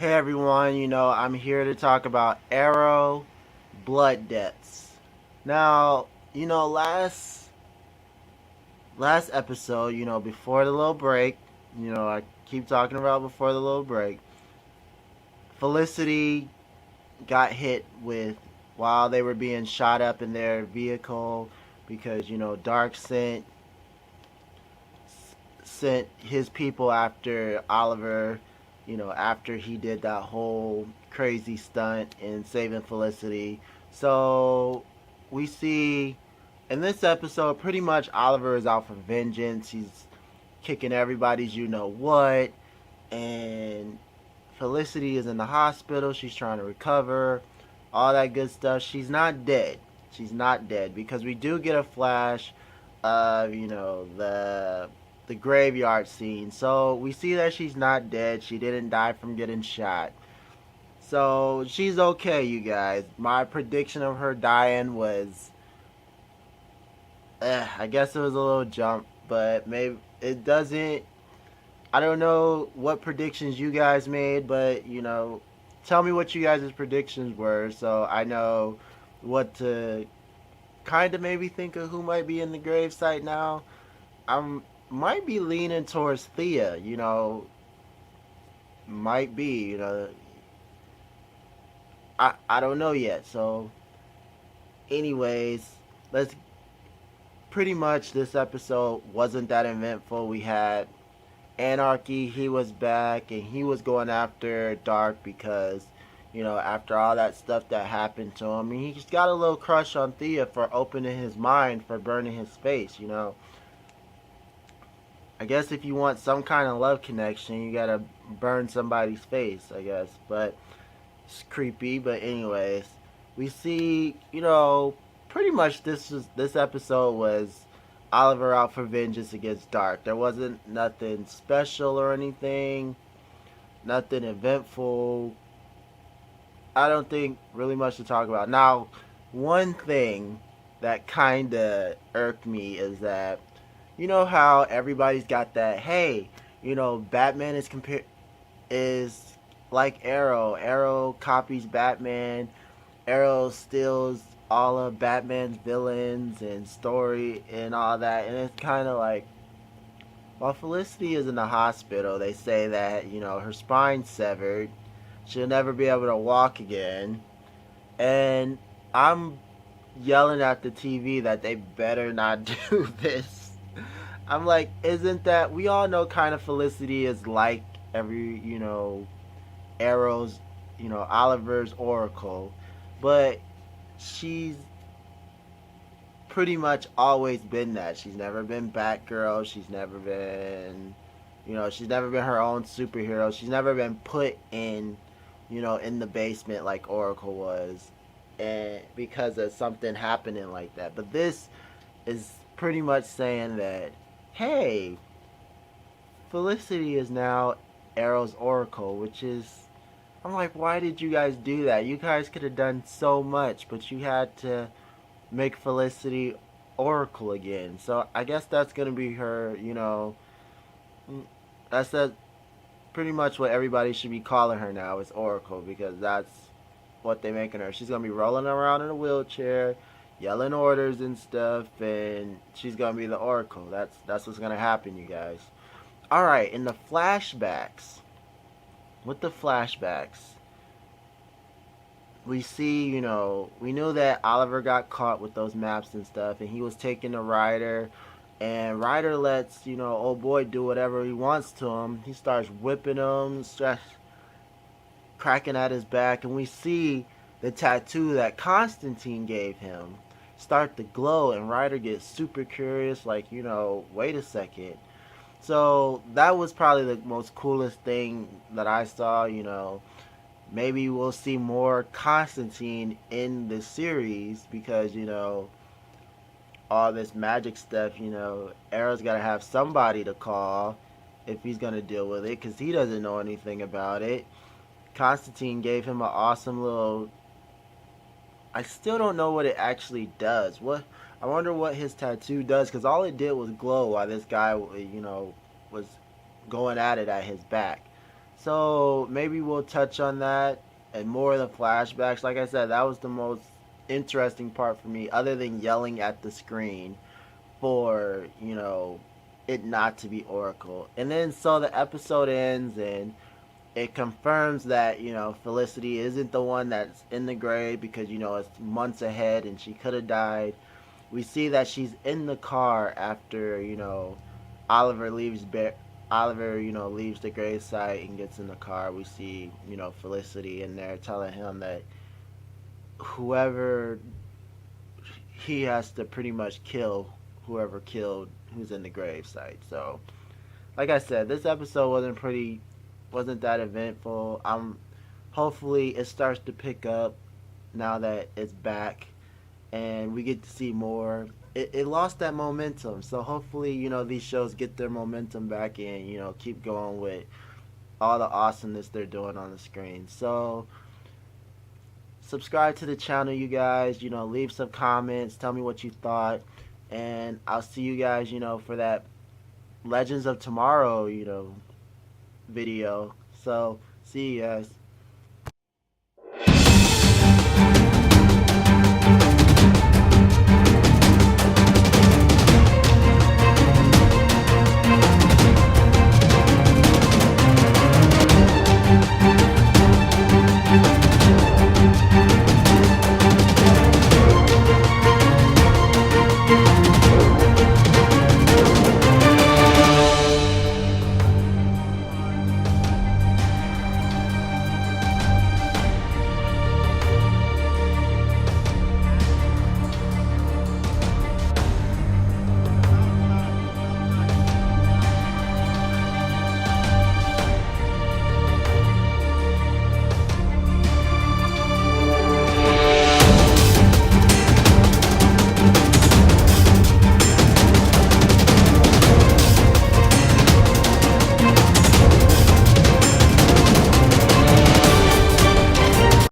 Hey everyone, I'm here to talk about Arrow Blood Debts. Now, last episode, before the little break, I keep talking about before the little break. Felicity got hit with while they were being shot up in their vehicle because, Dark sent his people after Oliver, after he did that whole crazy stunt in saving Felicity. So we see in this episode pretty much Oliver is out for vengeance. He's kicking everybody's you know what, and Felicity is in the hospital. She's trying to recover, all that good stuff. She's not dead. She's not dead because we do get a flash of the graveyard scene. So we see that she's not dead. She didn't die from getting shot. So she's okay, you guys. My prediction of her dying was, I guess it was a little jump, but maybe it doesn't. I don't know what predictions you guys made, but tell me what you guys' predictions were so I know what to kind of maybe think of who might be in the gravesite now. I'm might be leaning towards Thea, might be, I don't know yet. So anyways, let's pretty much this episode wasn't that eventful. We had Anarchy, he was back and he was going after Darhk because, after all that stuff that happened to him, he's got a little crush on Thea for opening his mind, for burning his face. I guess if you want some kind of love connection, you gotta burn somebody's face, I guess. But it's creepy. But anyways, we see, pretty much this episode was Oliver out for vengeance against Darhk. There wasn't nothing special or anything, nothing eventful. I don't think really much to talk about. Now, one thing that kind of irked me is that how everybody's got that, hey, Batman is like Arrow. Arrow copies Batman. Arrow steals all of Batman's villains and story and all that. And it's kind of like, while Felicity is in the hospital, they say that, her spine's severed. She'll never be able to walk again. And I'm yelling at the TV that they better not do this. I'm like, isn't that, we all know kind of Felicity is like every, Arrow's, Oliver's Oracle. But she's pretty much always been that. She's never been Batgirl. She's never been her own superhero. She's never been put in the basement like Oracle was, and because of something happening like that. But this is pretty much saying that, hey, Felicity is now Arrow's Oracle, which is, I'm like, why did you guys do that? You guys could have done so much, but you had to make Felicity Oracle again. So I guess that's gonna be her. That's pretty much what everybody should be calling her now is Oracle, because that's what they making her. She's gonna be rolling around in a wheelchair, yelling orders and stuff, and she's gonna be the Oracle. That's what's gonna happen, you guys. All right, in the flashbacks, with the flashbacks, we see, we knew that Oliver got caught with those maps and stuff, and he was taking the Ryder, and Ryder lets, old boy do whatever he wants to him. He starts whipping him, cracking at his back, and we see the tattoo that Constantine gave him start to glow, and Ryder gets super curious, like, wait a second. So that was probably the most coolest thing that I saw. Maybe we'll see more Constantine in the series because, all this magic stuff, Arrow's got to have somebody to call if he's going to deal with it because he doesn't know anything about it. Constantine gave him an awesome little... I still don't know what it actually does. I wonder what his tattoo does, because all it did was glow while this guy, was going at it at his back. So maybe we'll touch on that and more of the flashbacks. Like I said, that was the most interesting part for me, other than yelling at the screen for, it not to be Oracle. And then so the episode ends and it confirms that, Felicity isn't the one that's in the grave because, it's months ahead and she could have died. We see that she's in the car after, Oliver leaves Oliver, leaves the gravesite and gets in the car. We see, Felicity in there telling him that whoever he has to pretty much kill whoever killed who's in the gravesite. So, like I said, this episode wasn't that eventful. Hopefully it starts to pick up now that it's back and we get to see more. It lost that momentum, so hopefully these shows get their momentum back and keep going with all the awesomeness they're doing on the screen. So subscribe to the channel, you guys. Leave some comments, tell me what you thought, and I'll see you guys for that Legends of Tomorrow video. So see you guys.